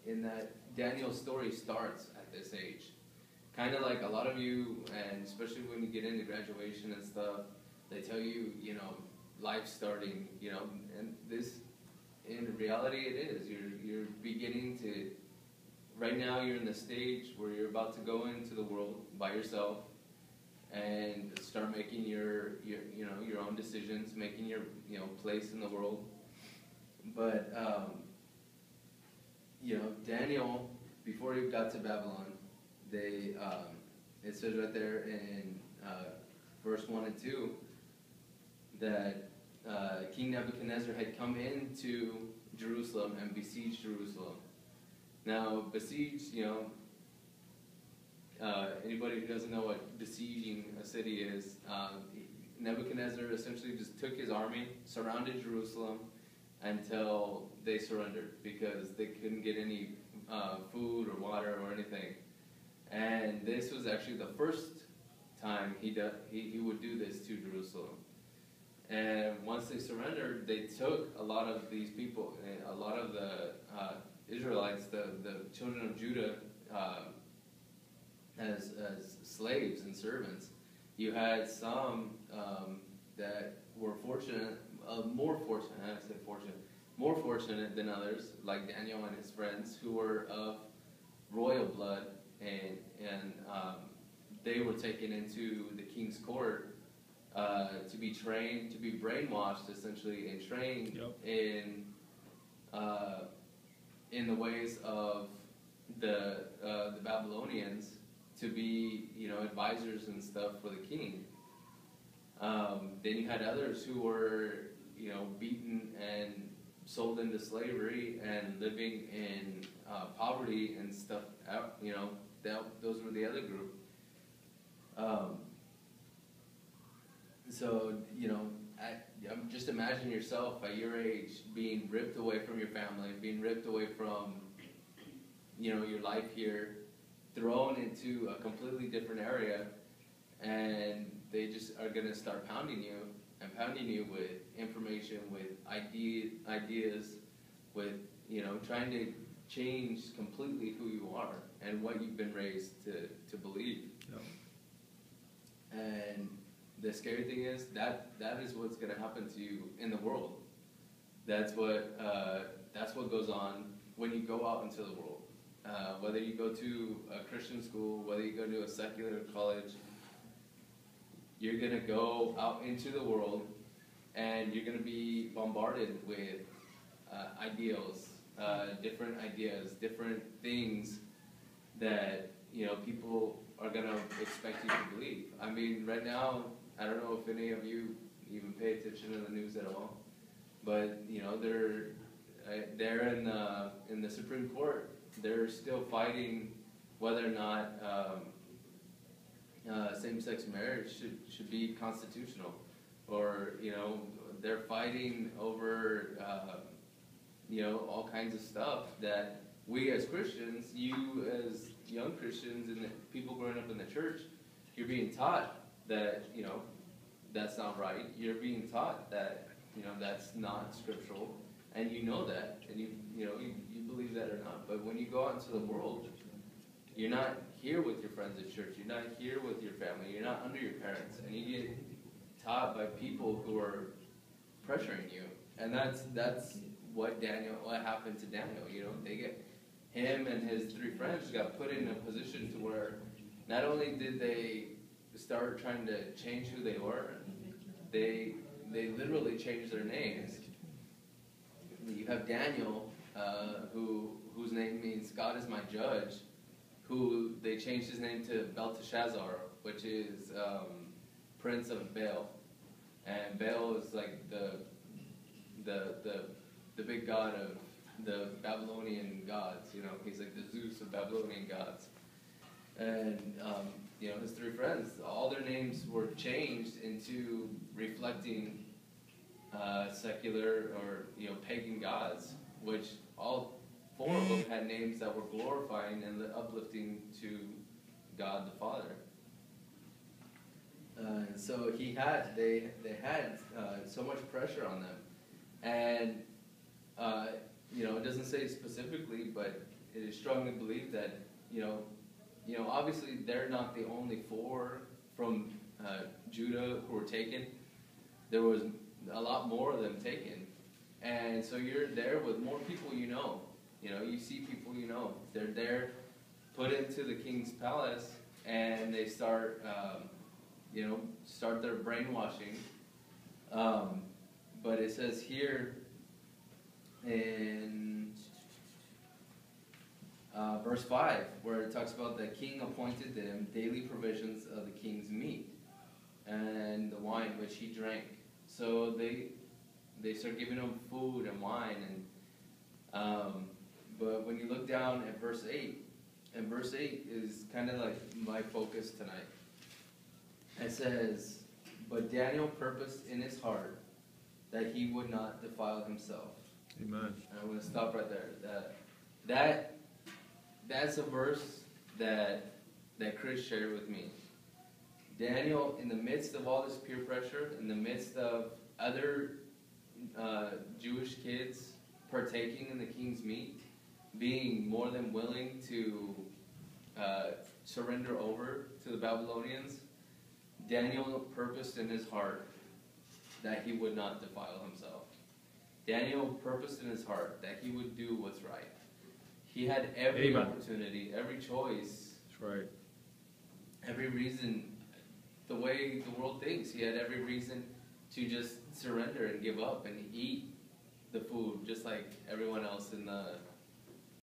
In that Daniel's story starts at this age. Kind of like a lot of you, and especially when you get into graduation and stuff, they tell you, life starting, and this, in reality, it is. You're beginning to, right now you're in the stage where you're about to go into the world by yourself and start making your own decisions, making your, place in the world. But, Daniel, before he got to Babylon, it says right there in verse 1 and 2 that King Nebuchadnezzar had come into Jerusalem and besieged Jerusalem. Now, besiege, anybody who doesn't know what besieging a city is, Nebuchadnezzar essentially just took his army, surrounded Jerusalem until they surrendered because they couldn't get any food or water or anything. And this was actually the first time he would do this to Jerusalem. And once they surrendered, they took a lot of these people, a lot of the Israelites, the children of Judah, as slaves and servants. You had some that were more fortunate than others, like Daniel and his friends, who were of royal blood, and they were taken into the king's court to be trained, to be brainwashed, essentially, and trained in the ways of the Babylonians to be, advisors and stuff for the king. Then you had others who were, beaten and sold into slavery and living in poverty and stuff. Those were the other group. Just imagine yourself at your age being ripped away from your family, being ripped away from, your life here, thrown into a completely different area, and they just are going to start pounding you with information, with ideas, with, trying to change completely who you are and what you've been raised to believe. Yep. And the scary thing is that is what's going to happen to you in the world. That's what goes on when you go out into the world. Whether you go to a Christian school, whether you go to a secular college, you're going to go out into the world and you're going to be bombarded with ideals, different ideas, different things that, people are going to expect you to believe. I mean, right now, I don't know if any of you even pay attention to the news at all, but, they're in the Supreme Court. They're still fighting whether or not same-sex marriage should be constitutional, or they're fighting over all kinds of stuff that we as Christians, you as young Christians, and the people growing up in the church, you're being taught that that's not right. You're being taught that that's not scriptural, and that, and you believe that or not. But when you go out into the world, you're not here with your friends at church. You're not here with your family. You're not under your parents, and you get taught by people who are pressuring you. And that's what happened to Daniel. They get him and his three friends got put in a position to where not only did they start trying to change who they were, they literally changed their names. You have Daniel, whose name means God is my judge, who they changed his name to Belteshazzar, which is Prince of Baal. And Baal is like the big god of the Babylonian gods. He's like the Zeus of Babylonian gods. And his three friends, all their names were changed into reflecting secular or pagan gods, which all four of them had names that were glorifying and uplifting to God the Father. So they had so much pressure on them, and it doesn't say specifically, but it is strongly believed that, obviously they're not the only 4 from Judah who were taken. There was a lot more of them taken. And so you're there with more people you know. You see people you know. They're there, put into the king's palace, and they start, start their brainwashing. But it says here in verse 5, where it talks about the king appointed them daily provisions of the king's meat and the wine which he drank. So they start giving him food and wine, but when you look down at verse 8, and verse 8 is kind of like my focus tonight. It says, "But Daniel purposed in his heart that he would not defile himself." Amen. And I'm going to stop right there. That's a verse that Chris shared with me. Daniel, in the midst of all this peer pressure, in the midst of other Jewish kids partaking in the king's meat, being more than willing to surrender over to the Babylonians, Daniel purposed in his heart that he would not defile himself. Daniel purposed in his heart that he would do what's right. He had every opportunity, every choice. That's right. Every reason, the way the world thinks, he had every reason to just surrender and give up and eat the food, just like everyone else in the